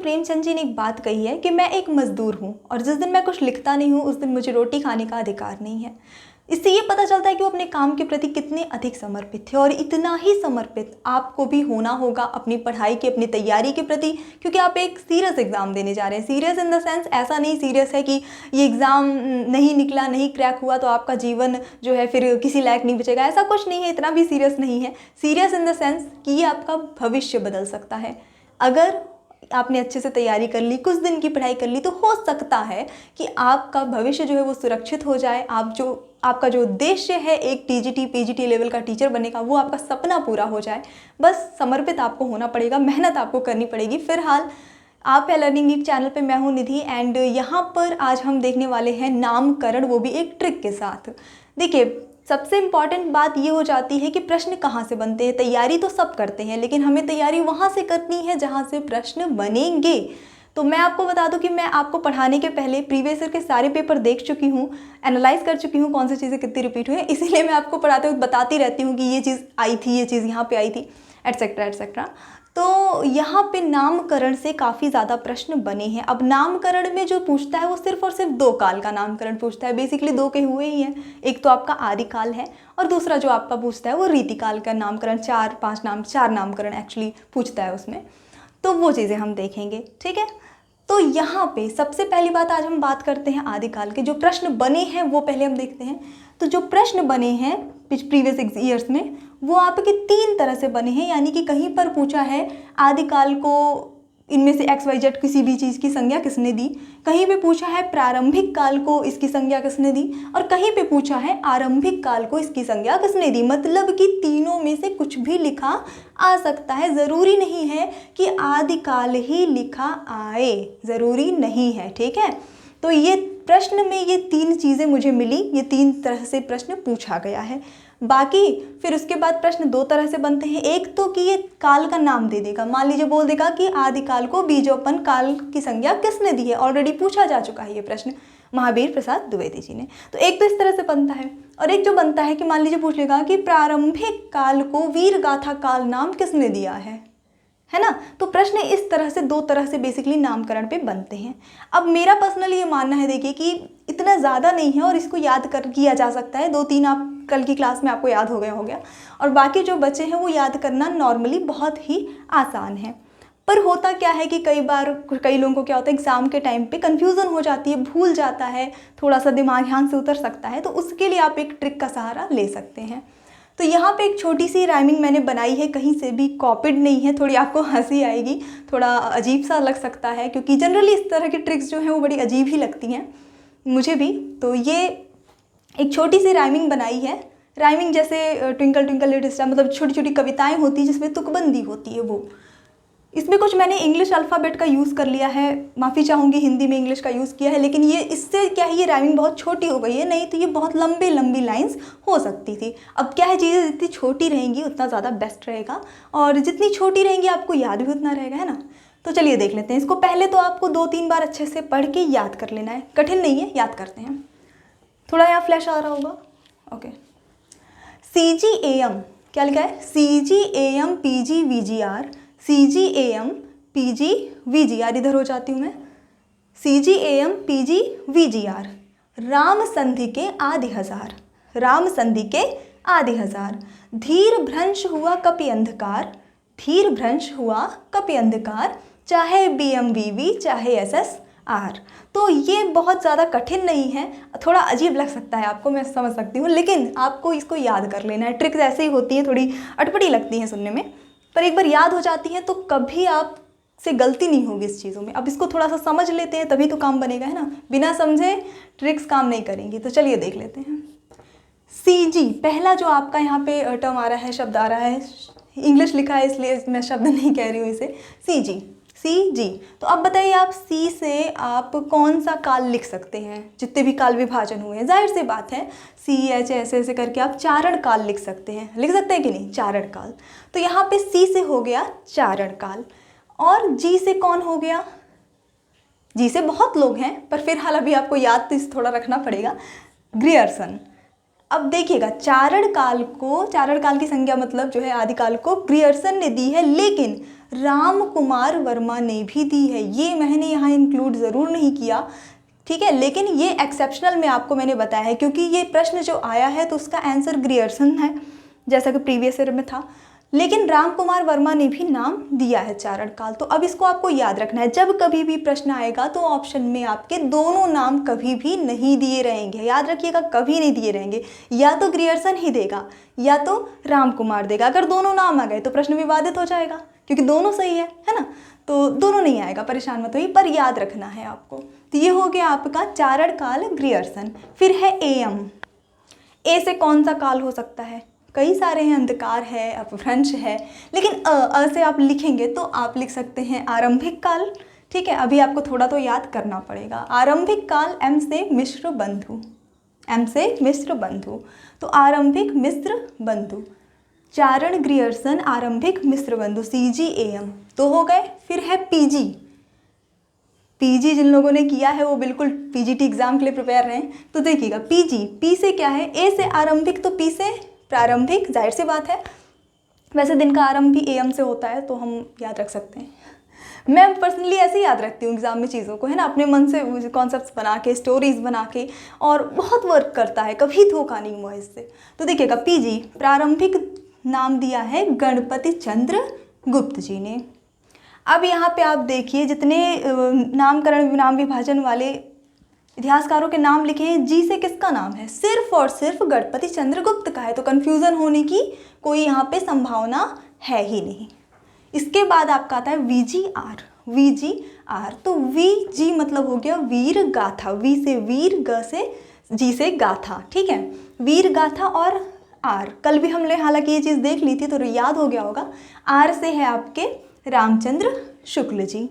प्रेमचंद जी ने एक बात कही है कि मैं एक मजदूर हूँ और जिस दिन मैं कुछ लिखता नहीं हूँ उस दिन मुझे रोटी खाने का अधिकार नहीं है। इससे ये पता चलता है कि वो अपने काम के प्रति कितने अधिक समर्पित थे और इतना ही समर्पित आपको भी होना होगा अपनी पढ़ाई की, अपनी तैयारी के प्रति, क्योंकि आप एक सीरियस एग्ज़ाम देने जा रहे हैं। सीरियस इन द सेंस ऐसा नहीं सीरियस है कि ये एग्ज़ाम नहीं निकला, नहीं क्रैक हुआ तो आपका जीवन जो है फिर किसी लायक नहीं बचेगा, ऐसा कुछ नहीं है, इतना भी सीरियस नहीं है। सीरियस इन द सेंस कि ये आपका भविष्य बदल सकता है। अगर आपने अच्छे से तैयारी कर ली, कुछ दिन की पढ़ाई कर ली, तो हो सकता है कि आपका भविष्य जो है वो सुरक्षित हो जाए। आपका जो उद्देश्य है एक टीजीटी पीजीटी लेवल का टीचर बनने का, वो आपका सपना पूरा हो जाए। बस समर्पित आपको होना पड़ेगा, मेहनत आपको करनी पड़ेगी। फिलहाल आप है लर्निंग नीट चैनल पे, मैं हूँ निधि एंड यहाँ पर आज हम देखने वाले हैं नामकरण, वो भी एक ट्रिक के साथ। देखिए, सबसे इम्पॉर्टेंट बात ये हो जाती है कि प्रश्न कहाँ से बनते हैं। तैयारी तो सब करते हैं, लेकिन हमें तैयारी वहाँ से करनी है जहाँ से प्रश्न बनेंगे। तो मैं आपको बता दूं कि मैं आपको पढ़ाने के पहले प्रीवियस ईयर के सारे पेपर देख चुकी हूँ, एनालाइज कर चुकी हूँ कौन सी चीज़ें कितनी रिपीट हुई हैं। इसीलिए मैं आपको पढ़ाते हुए बताती रहती हूँ कि ये चीज़ आई थी, ये चीज़ यहाँ पे आई थी, एटसेट्रा एटसेट्रा। तो यहाँ पे नामकरण से काफ़ी ज़्यादा प्रश्न बने हैं। अब नामकरण में जो पूछता है वो सिर्फ और सिर्फ दो काल का नामकरण पूछता है। बेसिकली दो के हुए ही हैं, एक तो आपका आदिकाल है और दूसरा जो आपका पूछता है वो रीतिकाल का नामकरण। चार नामकरण एक्चुअली पूछता है उसमें। तो वो चीज़ें हम देखेंगे, ठीक है। तो यहाँ पे सबसे पहली बात आज हम बात करते हैं आदिकाल के। जो प्रश्न बने हैं वो पहले हम देखते हैं। तो जो प्रश्न बने हैं प्रीवियस ईयर्स में, वो आपके तीन तरह से बने हैं। यानी कि कहीं पर पूछा है आदिकाल को इनमें से XYZ किसी भी चीज़ की संज्ञा किसने दी, कहीं पे पूछा है प्रारंभिक काल को इसकी संज्ञा किसने दी, और कहीं पे पूछा है आरंभिक काल को इसकी संज्ञा किसने दी। मतलब कि तीनों में से कुछ भी लिखा आ सकता है। ज़रूरी नहीं है कि आदिकाल ही लिखा आए, ज़रूरी नहीं है, ठीक है। तो ये प्रश्न में ये तीन चीज़ें मुझे मिली, ये तीन तरह से प्रश्न पूछा गया है। बाकी फिर उसके बाद प्रश्न दो तरह से बनते हैं। एक तो कि ये काल का नाम दे देगा, मान लीजिए बोल देगा कि आदिकाल को बीजोपन काल की संज्ञा किसने दी है। ऑलरेडी पूछा जा चुका है ये प्रश्न महावीर प्रसाद द्विवेदी जी ने। तो एक तो इस तरह से बनता है, और एक जो बनता है कि मान लीजिए पूछ लेगा कि प्रारंभिक काल को वीर गाथा काल नाम किसने दिया है ना। तो प्रश्न इस तरह से दो तरह से बेसिकली नामकरण पे बनते हैं। अब मेरा पर्सनली ये मानना है, देखिए, कि इतना ज़्यादा नहीं है और इसको याद किया जा सकता है। दो तीन आप कल की क्लास में आपको याद हो गया, और बाकी जो बचे हैं वो याद करना नॉर्मली बहुत ही आसान है। पर होता क्या है कि कई लोगों को क्या होता है, एग्ज़ाम के टाइम पे कन्फ्यूज़न हो जाती है, भूल जाता है, थोड़ा सा दिमाग ध्यान से उतर सकता है। तो उसके लिए आप एक ट्रिक का सहारा ले सकते हैं। तो यहाँ पे एक छोटी सी राइमिंग मैंने बनाई है, कहीं से भी कॉपीड नहीं है। थोड़ी आपको हंसी आएगी, थोड़ा अजीब सा लग सकता है, क्योंकि जनरली इस तरह की ट्रिक्स जो हैं वो बड़ी अजीब ही लगती हैं मुझे भी। तो ये एक छोटी सी राइमिंग बनाई है। राइमिंग जैसे ट्विंकल ट्विंकल लिटिल स्टार, मतलब छोटी छोटी कविताएं होती हैं जिसमें तुकबंदी होती है वो। इसमें कुछ मैंने इंग्लिश अल्फ़ाबेट का यूज़ कर लिया है, माफ़ी चाहूँगी हिंदी में इंग्लिश का यूज़ किया है, लेकिन ये इससे क्या है, ये राइमिंग बहुत छोटी हो गई है। नहीं तो ये बहुत लंबी लंबी लाइंस हो सकती थी। अब क्या है, चीज़ें जितनी छोटी रहेंगी उतना ज़्यादा बेस्ट रहेगा, और जितनी छोटी रहेंगी आपको याद भी उतना रहेगा, है ना। तो चलिए देख लेते हैं इसको। पहले तो आपको 2-3 बार अच्छे से पढ़ के याद कर लेना है, कठिन नहीं है, याद करते हैं। थोड़ा यहाँ फ्लैश आ रहा होगा, ओके। CGAM क्या लिखा है, CGAM PGVGR, CGAM PGVGR, इधर हो जाती हूँ मैं, CGAM PGVGR। राम संधि के आधे हजार, राम संधि के आधे हजार। धीर भ्रंश हुआ कपि अंधकार, धीर भ्रंश हुआ कपि अंधकार, चाहे BMVV चाहे SSR। तो ये बहुत ज़्यादा कठिन नहीं है, थोड़ा अजीब लग सकता है आपको, मैं समझ सकती हूँ, लेकिन आपको इसको याद कर लेना है। ट्रिक्स ऐसे ही होती हैं, थोड़ी अटपटी लगती हैं सुनने में, पर एक बार याद हो जाती हैं तो कभी आप से गलती नहीं होगी इस चीज़ों में। अब इसको थोड़ा सा समझ लेते हैं तभी तो काम बनेगा, है ना। बिना समझे ट्रिक्स काम नहीं करेंगी। तो चलिए देख लेते हैं। CG पहला जो आपका यहाँ पे टर्म आ रहा है, शब्द आ रहा है, इंग्लिश लिखा है इसलिए मैं शब्द नहीं कह रही हूँ इसे, CG। तो अब बताइए, आप C से आप कौन सा काल लिख सकते हैं, जितने भी काल विभाजन हुए हैं। जाहिर सी बात है, CH ऐसे करके आप चारण काल लिख सकते हैं कि नहीं, चारण काल। तो यहाँ पे C से हो गया चारण काल, और G से कौन हो गया, G से बहुत लोग हैं, पर फिलहाल अभी आपको याद तो थोड़ा रखना पड़ेगा, ग्रियर्सन। अब देखिएगा, चारण काल की संज्ञा मतलब जो है आदिकाल को ग्रियर्सन ने दी है, लेकिन राम कुमार वर्मा ने भी दी है। ये मैंने यहाँ इंक्लूड ज़रूर नहीं किया, ठीक है, लेकिन ये एक्सेप्शनल में आपको मैंने बताया है, क्योंकि ये प्रश्न जो आया है तो उसका आंसर ग्रियर्सन है, जैसा कि प्रीवियस ईयर में था। लेकिन राम कुमार वर्मा ने भी नाम दिया है चारण काल। तो अब इसको आपको याद रखना है, जब कभी भी प्रश्न आएगा तो ऑप्शन में आपके दोनों नाम कभी भी नहीं दिए रहेंगे। याद रखिएगा, कभी नहीं दिए रहेंगे, या तो ग्रियर्सन ही देगा या तो राम कुमार देगा। अगर दोनों नाम आ गए तो प्रश्न विवादित हो जाएगा, क्योंकि दोनों सही है ना, तो दोनों नहीं आएगा, परेशान मत होइए, पर याद रखना है आपको। तो ये हो गया आपका चारण काल, ग्रियर्सन। फिर है एयम। ए से कौन सा काल हो सकता है? कई सारे हैं, अंधकार है, अपभ्रंश है, लेकिन अ से आप लिखेंगे तो आप लिख सकते हैं आरंभिक काल। ठीक है, अभी आपको थोड़ा तो याद करना पड़ेगा। आरंभिक काल एम से मिश्र बंधु, एम से मिश्र बंधु, तो आरंभिक मिश्र बंधु, चारण ग्रियर्सन आरंभिक मिश्र बंधु, CGAM तो हो गए। फिर है पीजी। पीजी जिन लोगों ने किया है वो बिल्कुल पीजीटी एग्जाम के लिए प्रिपेयर रहें। तो देखिएगा, पीजी, पी से क्या है? ए से आरंभिक, तो पी से प्रारंभिक, जाहिर सी बात है। वैसे दिन का आरंभ भी AM से होता है, तो हम याद रख सकते हैं। मैं पर्सनली ऐसे ही याद रखती हूँ एग्जाम में चीज़ों को, है ना, अपने मन से कॉन्सेप्ट्स बना के, स्टोरीज बना के, और बहुत वर्क करता है, कभी धोखा नहीं हुआ इससे। तो देखिएगा, पीजी प्रारंभिक नाम दिया है गणपति चंद्र गुप्त जी ने। अब यहाँ पे आप देखिए, जितने नामकरण नाम विभाजन वाले इतिहासकारों के नाम लिखे हैं, जी से किसका नाम है? सिर्फ और सिर्फ गणपति चंद्र गुप्त का है, तो कन्फ्यूज़न होने की कोई यहाँ पे संभावना है ही नहीं। इसके बाद आपका आता है VGR। VGR, तो VG मतलब हो गया वीर गाथा, वी से वीर, ग से जी से गाथा, ठीक है, वीर गाथा। और आर, कल भी हमने हालांकि ये चीज़ देख ली थी तो याद हो गया होगा। आर से है आपके रामचंद्र शुक्ल जी,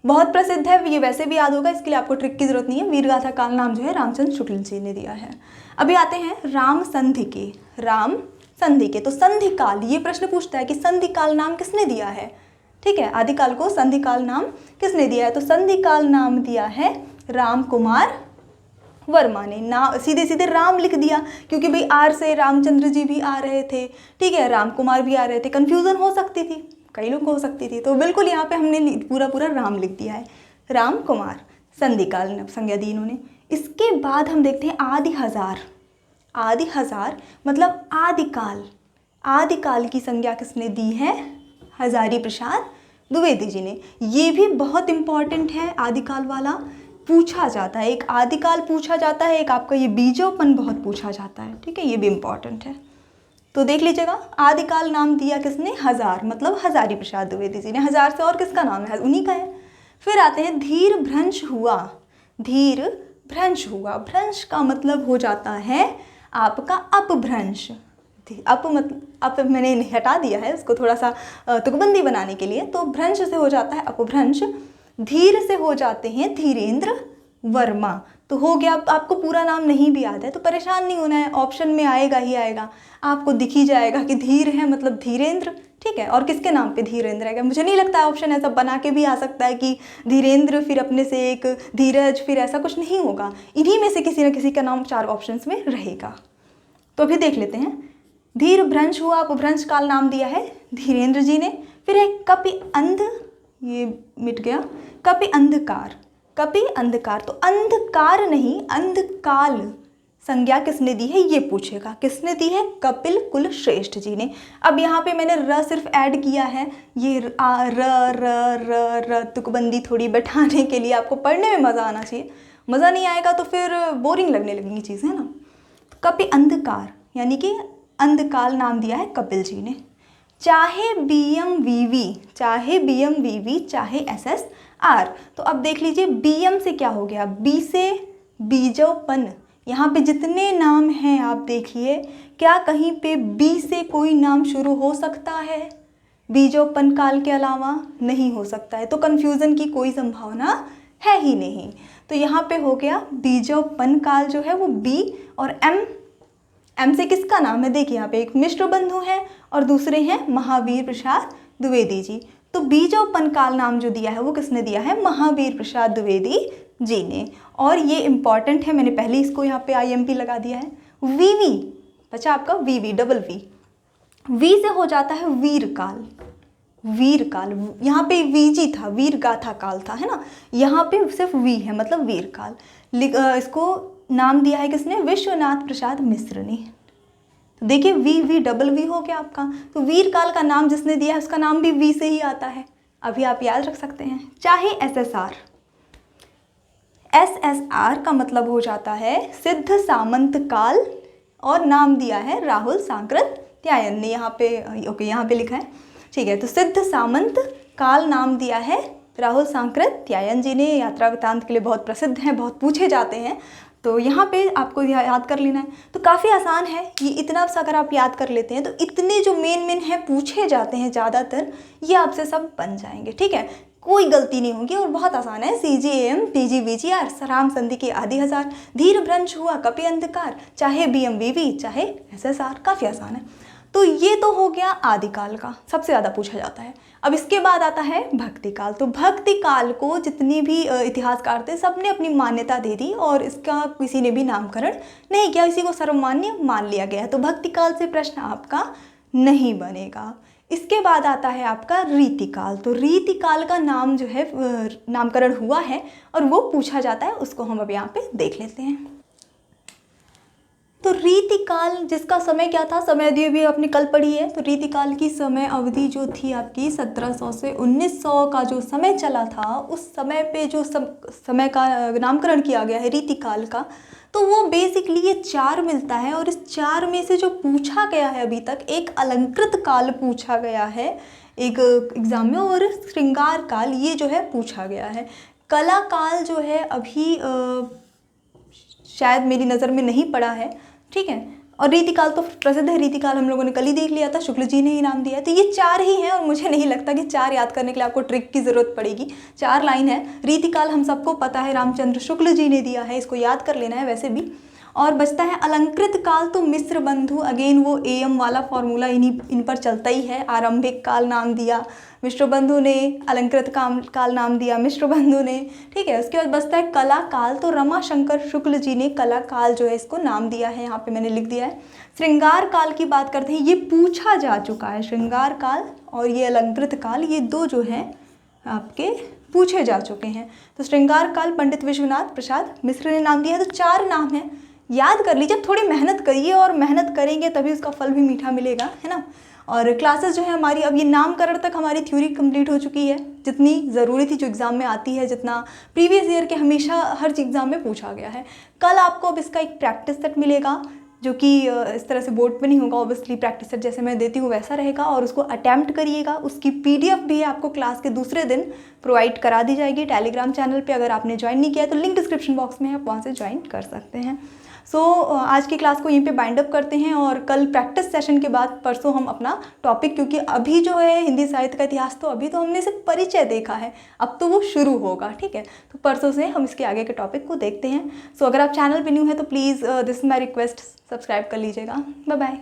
बहुत प्रसिद्ध है, ये वैसे भी याद होगा, इसके लिए आपको ट्रिक की जरूरत नहीं है। वीरगाथा काल नाम जो है रामचंद्र शुक्ल जी ने दिया है। अभी आते हैं राम संधि के। राम संधि के, तो संधि काल, ये प्रश्न पूछता है कि संधि काल नाम किसने दिया है? ठीक है, आदिकाल को संधि काल नाम किसने दिया है? तो संधि काल नाम दिया है राम कुमार वर्मा ने। ना सीधे सीधे राम लिख दिया, क्योंकि भाई आर से रामचंद्र जी भी आ रहे थे, ठीक है, राम कुमार भी आ रहे थे, कन्फ्यूज़न हो सकती थी, कई लोग हो सकती थी, तो बिल्कुल यहाँ पे हमने पूरा पूरा राम लिख दिया है, राम कुमार, संधिकाल संज्ञा दी इन्होंने। इसके बाद हम देखते हैं आदि हजार। आदि हजार मतलब आदिकाल। आदिकाल की संज्ञा किसने दी है? हजारी प्रसाद द्विवेदी जी ने। ये भी बहुत इंपॉर्टेंट है, आदिकाल वाला पूछा जाता है, एक आदिकाल पूछा जाता है, एक आपका ये बीजोपन बहुत पूछा जाता है, ठीक है, ये भी इंपॉर्टेंट है। तो देख लीजिएगा, आदिकाल नाम दिया किसने? हजार, मतलब हजारी प्रसाद द्विवेदी जी ने। हजार से और किसका नाम है? उन्हीं का है। फिर आते हैं धीर भ्रंश हुआ। धीर भ्रंश हुआ, भ्रंश का मतलब हो जाता है आपका अपभ्रंश। अप मैंने हटा दिया है उसको थोड़ा सा तुकबंदी बनाने के लिए, तो भ्रंश से हो जाता है अपभ्रंश। धीर से हो जाते हैं धीरेन्द्र वर्मा। तो हो गया, आपको पूरा नाम नहीं भी याद है तो परेशान नहीं होना है, ऑप्शन में आएगा ही आएगा, आपको दिख ही जाएगा कि धीर है मतलब धीरेन्द्र, ठीक है। और किसके नाम पे धीरेन्द्र है? मुझे नहीं लगता है ऑप्शन ऐसा बना के भी आ सकता है कि धीरेन्द्र फिर अपने से एक धीरज, फिर ऐसा कुछ नहीं होगा, इन्हीं में से किसी न किसी का नाम चार ऑप्शंस में रहेगा। तो अभी देख लेते हैं, धीर भ्रंश हुआ, अपभ्रंश काल नाम दिया है धीरेन्द्र जी ने। फिर है कपि अंध, ये मिट गया, कपि अंधकार। कपि अंधकार, तो अंधकार नहीं अंधकाल संज्ञा किसने दी है ये पूछेगा। किसने दी है? कपिल कुल श्रेष्ठ जी ने। अब यहाँ पे मैंने र सिर्फ ऐड किया है, ये र र तुकबंदी थोड़ी बैठाने के लिए, आपको पढ़ने में मज़ा आना चाहिए, मज़ा नहीं आएगा तो फिर बोरिंग लगने लगेंगी चीज़ें, है ना। कपि अंधकार यानी कि अंधकाल नाम दिया है कपिल जी ने। चाहे BMVV, चाहे BMVV, चाहे SSR। तो अब देख लीजिए, BM से क्या हो गया? B से बीजोपन। यहाँ पे जितने नाम हैं आप देखिए, क्या कहीं पे B से कोई नाम शुरू हो सकता है? बीजोपन काल के अलावा नहीं हो सकता है, तो कन्फ्यूज़न की कोई संभावना है ही नहीं। तो यहाँ पे हो गया बीजोपन काल जो है वो B, और M से किसका नाम है? देखिए यहाँ पे एक मिश्र बंधु हैं और दूसरे हैं महावीर प्रसाद द्विवेदी जी। तो बीजोपन काल नाम जो दिया है वो किसने दिया है? महावीर प्रसाद द्विवेदी जी ने। और ये इम्पॉर्टेंट है, मैंने पहले इसको यहाँ पे IMP लगा दिया है, वीवी बचा आपका वीवी, डबल वी से हो जाता है वीरकाल। वीरकाल, यहाँ पे वीजी था, वीर गाथा काल था, है ना, यहाँ पे सिर्फ वी है, मतलब वीरकाल। इसको नाम दिया है किसने? विश्वनाथ प्रसाद मिश्र ने। तो देखिए वी डबल वी हो गया आपका। तो वीरकाल का नाम जिसने दिया है उसका नाम भी वी से ही आता है, अभी आप याद रख सकते हैं। चाहे एसएसआर, एसएसआर का मतलब हो जाता है सिद्ध सामंत काल, और नाम दिया है राहुल सांकृत्यायन ने, यहाँ पे ओके यहाँ पे लिखा है, ठीक है। तो सिद्ध सामंत काल नाम दिया है राहुल सांकृत्यायन जी ने। यात्रा वृत्तांत के लिए बहुत प्रसिद्ध हैं, बहुत पूछे जाते हैं, तो यहाँ पे आपको याद कर लेना है। तो काफ़ी आसान है ये, इतना सा अगर आप याद कर लेते हैं तो इतने जो मेन हैं पूछे जाते हैं ज़्यादातर, ये आपसे सब बन जाएंगे, ठीक है, कोई गलती नहीं होगी और बहुत आसान है। CGAM, PGVGR, राम संधि के आदि हजार, धीर भ्रंश हुआ कपि अंधकार, चाहे BMVV चाहे SSR, काफ़ी आसान है। तो ये तो हो गया आदिकाल का, सबसे ज़्यादा पूछा जाता है। अब इसके बाद आता है भक्ति काल। तो भक्ति काल को जितनी भी इतिहासकार थे सबने अपनी मान्यता दे दी और इसका किसी ने भी नामकरण नहीं किया, इसी को सर्वमान्य मान लिया गया है। तो भक्ति काल से प्रश्न आपका नहीं बनेगा। इसके बाद आता है आपका रीतिकाल। तो रीतिकाल का नाम जो है नामकरण हुआ है और वो पूछा जाता है, उसको हम अब यहाँ पे देख लेते हैं। तो रीतिकाल जिसका समय क्या था, समय अवधि भी आपने कल पढ़ी है। तो रीतिकाल की समय अवधि जो थी आपकी 1700 से 1900 का जो समय चला था, उस समय पे जो समय का नामकरण किया गया है रीतिकाल का, तो वो बेसिकली ये 4 मिलता है। और इस 4 में से जो पूछा गया है अभी तक, एक अलंकृत काल पूछा गया है एक एग्जाम में, और श्रृंगार काल ये जो है पूछा गया है। कला काल जो है अभी शायद मेरी नज़र में नहीं पड़ा है, ठीक है। और रीतिकाल तो प्रसिद्ध है, रीतिकाल हम लोगों ने कल ही देख लिया था, शुक्ल जी ने ही नाम दिया है। तो ये 4 ही हैं और मुझे नहीं लगता कि 4 याद करने के लिए आपको ट्रिक की ज़रूरत पड़ेगी। 4 लाइन है। रीतिकाल हम सबको पता है, रामचंद्र शुक्ल जी ने दिया है, इसको याद कर लेना है वैसे भी। और बचता है अलंकृत काल। तो मिश्र बंधु, अगेन वो AM वाला फॉर्मूला इन पर चलता ही है। आरंभिक काल नाम दिया मिश्र बंधु ने, अलंकृत काल नाम दिया मिश्र बंधु ने, ठीक है। उसके बाद बचता है कला काल। तो रमाशंकर शुक्ल जी ने कला काल जो है इसको नाम दिया है, यहाँ पे मैंने लिख दिया है। श्रृंगार काल की बात करते हैं, ये पूछा जा चुका है। श्रृंगार काल और ये अलंकृत काल, ये 2 जो हैं आपके पूछे जा चुके हैं। तो श्रृंगार काल पंडित विश्वनाथ प्रसाद मिश्र ने नाम दिया है। तो 4 नाम हैं, याद कर लीजिए। थोड़ी मेहनत करिए और मेहनत करेंगे तभी उसका फल भी मीठा मिलेगा, है ना। और क्लासेस जो है हमारी, अब ये नामकरण तक हमारी थ्योरी कंप्लीट हो चुकी है, जितनी ज़रूरी थी, जो एग्ज़ाम में आती है, जितना प्रीवियस ईयर के हमेशा हर एग्ज़ाम में पूछा गया है। कल आपको अब इसका एक प्रैक्टिस सेट मिलेगा, जो कि इस तरह से बोर्ड पे नहीं होगा, ऑब्वियसली प्रैक्टिस सेट जैसे मैं देती हूँ वैसा रहेगा, और उसको अटैम्प्ट करिएगा। उसकी PDF भी आपको क्लास के दूसरे दिन प्रोवाइड करा दी जाएगी टेलीग्राम चैनल पे। अगर आपने ज्वाइन नहीं किया तो लिंक डिस्क्रिप्शन बॉक्स में है, आप वहाँ से ज्वाइन कर सकते हैं। आज की क्लास को यहीं पे बाइंड अप करते हैं, और कल प्रैक्टिस सेशन के बाद परसों हम अपना टॉपिक, क्योंकि अभी जो है हिंदी साहित्य का इतिहास तो अभी तो हमने सिर्फ परिचय देखा है, अब तो वो शुरू होगा, ठीक है। तो परसों से हम इसके आगे के टॉपिक को देखते हैं। अगर आप चैनल पे न्यू है तो please this is my request, subscribe कर लीजिएगा। Bye bye.